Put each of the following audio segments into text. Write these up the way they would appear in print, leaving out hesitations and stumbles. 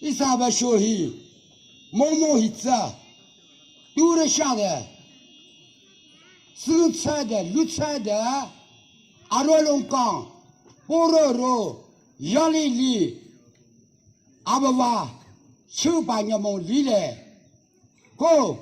伊啥不小黑，毛毛黑子，丢了下的，生菜的、绿菜的，阿罗龙岗，菠萝肉，杨丽丽，阿不哇，手把你们理来，哥，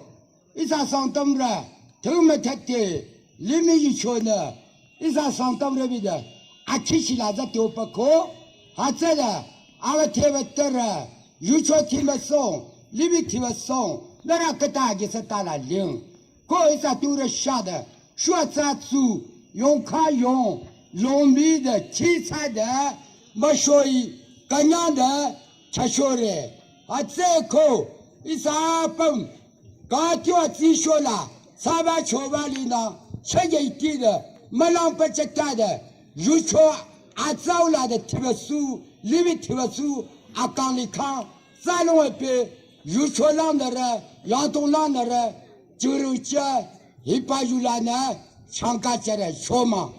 伊啥上灯了，头没太对，里面一圈呢，伊啥上灯了边的，阿提起来这丢不可，还在的，阿拉贴不得了。有车听不送，里面听不送，那让个大就是打了零，过一下都是下的，说咋做，用卡用，农民的、题材的，没说一个样的，吃说的，啊这口一下崩，刚掉自说了，300-400里呢，吃一点的，没浪不吃干的，有车啊走了的听不书，里面听不书。阿刚里看，再弄一遍，有车浪的人，杨东浪的人，就有这一把有来呢，参加这个车嘛。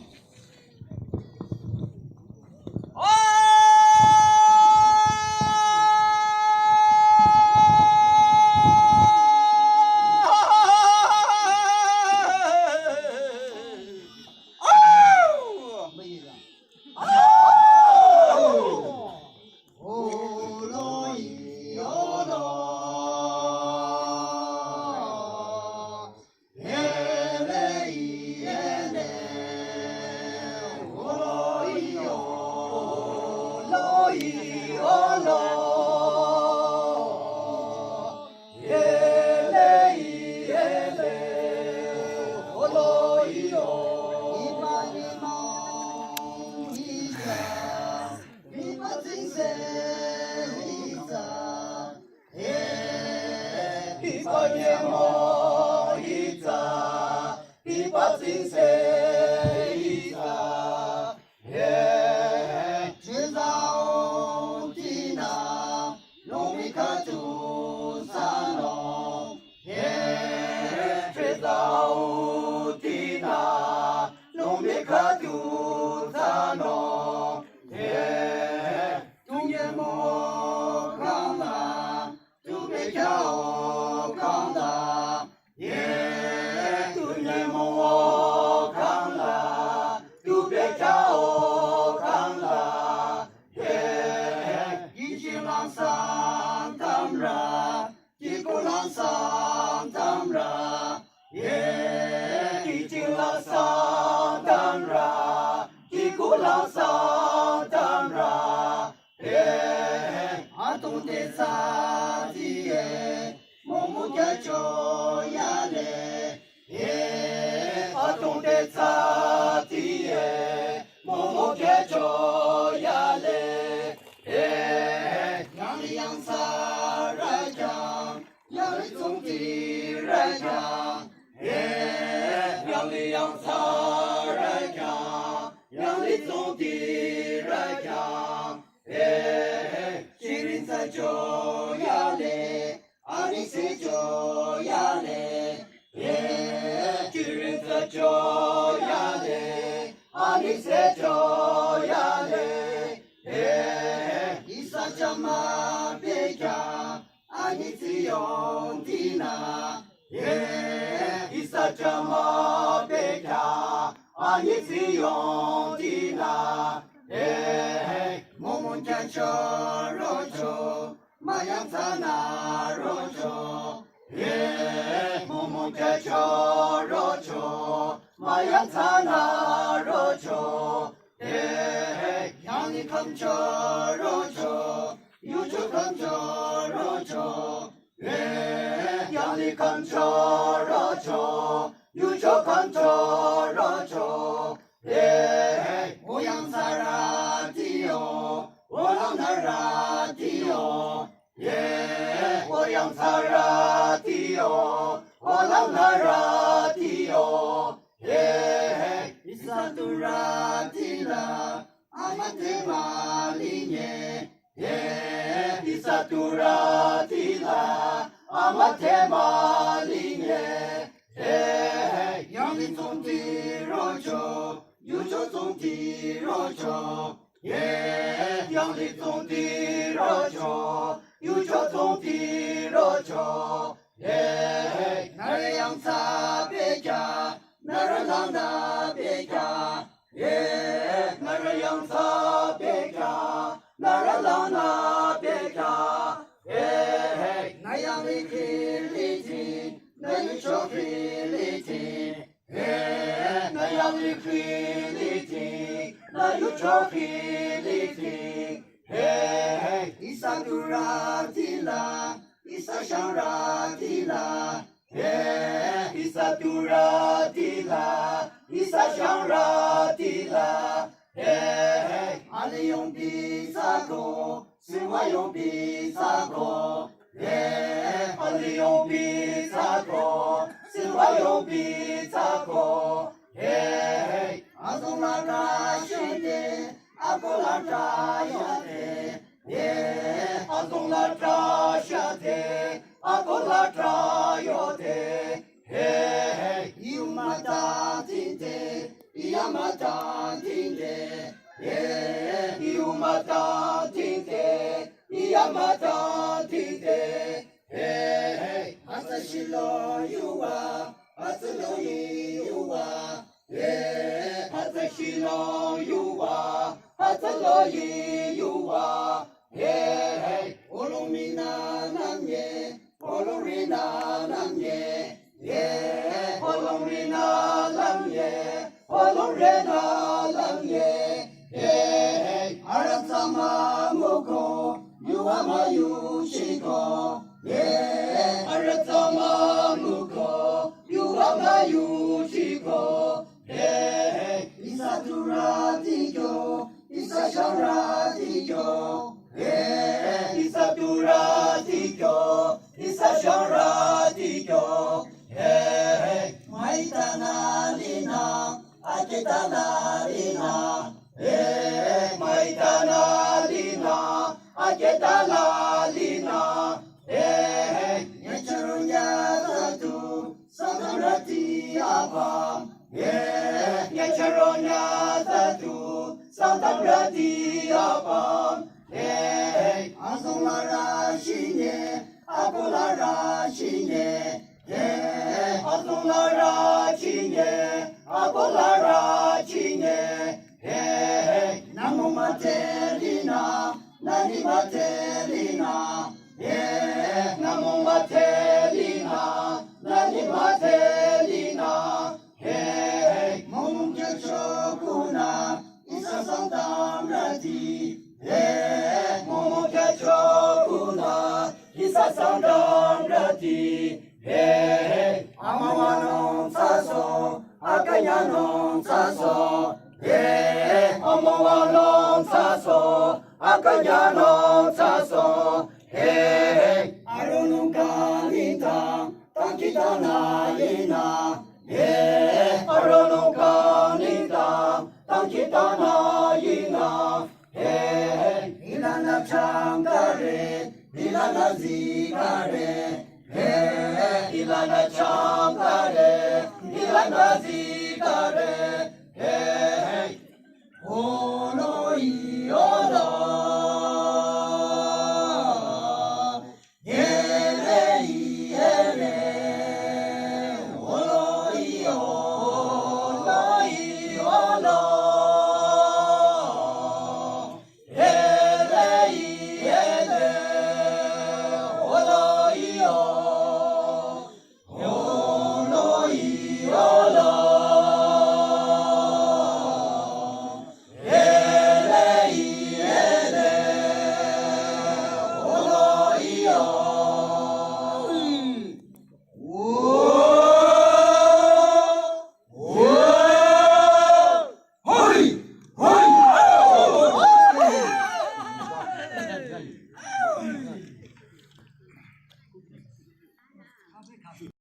耶，养的种地热脚，有脚种地热脚，耶，那人养茶别家，那人浪那别家，耶，那人养茶别家，那人浪那别家，耶，那样的可里听，那有脚可里听，耶，那样的可里听。那有朝气里听，嘿，伊萨杜拉提拉，伊萨香拉提拉，嘿，伊萨杜拉提拉，伊萨香拉提拉，嘿，阿里用比萨哥，是我用比萨哥，嘿，阿里用比萨哥，是我用比萨哥，嘿。Azong la tra shete, ako la tra yate, yeah. Azong la tra shete, ako la tra yote, hey. Yumata tinte, yamata tinte, yeah. Yumata tinte, yamata tinte, hey. Asashilo yuwa, asalo yuwa, yeah. Shilo yuwa, hatalo yuwa, yeah. Olomina namye, olomina namye, yeah. Olomina namye, olomina namye, yeah. Aratsama moko, yuama yushiko, yeah. Aratsama moko, yuama yushiko, yeah. Isa duratiyo, isa sharatiyo, yeah. Isa duratiyo, isa sharatiyo, yeah. Maitana lina, aketana lina, yeah. Maitana lina, aketana lina, yeah. Nyacharunya satu, sadarati abam. Yeah, Yacharonya Tatu, Santa Pratia Pam, yeah, Azulara Shine, Abulara Shine, yeah, Azulara Shine, Abulara Shine, yeah, Namu Matelina, Nani Matelina, yeah, Namu Matelina, Nani Matelina. Hey, Mumke Chokuna, Isa Santam Rati. Hey, Mumke Chokuna, Isa Santam Rati. Hey, Amawano Saso, Akayano Saso. Hey, Amawano Saso, Akayano Saso. Hey, Arununka Nita, Tankitana Yena. Yeah, Arono Kanita, Tankitana Yina, hey, Ilana Chankare, Ilana Zikare, hey, Ilana Chankare, Ilana Zikare.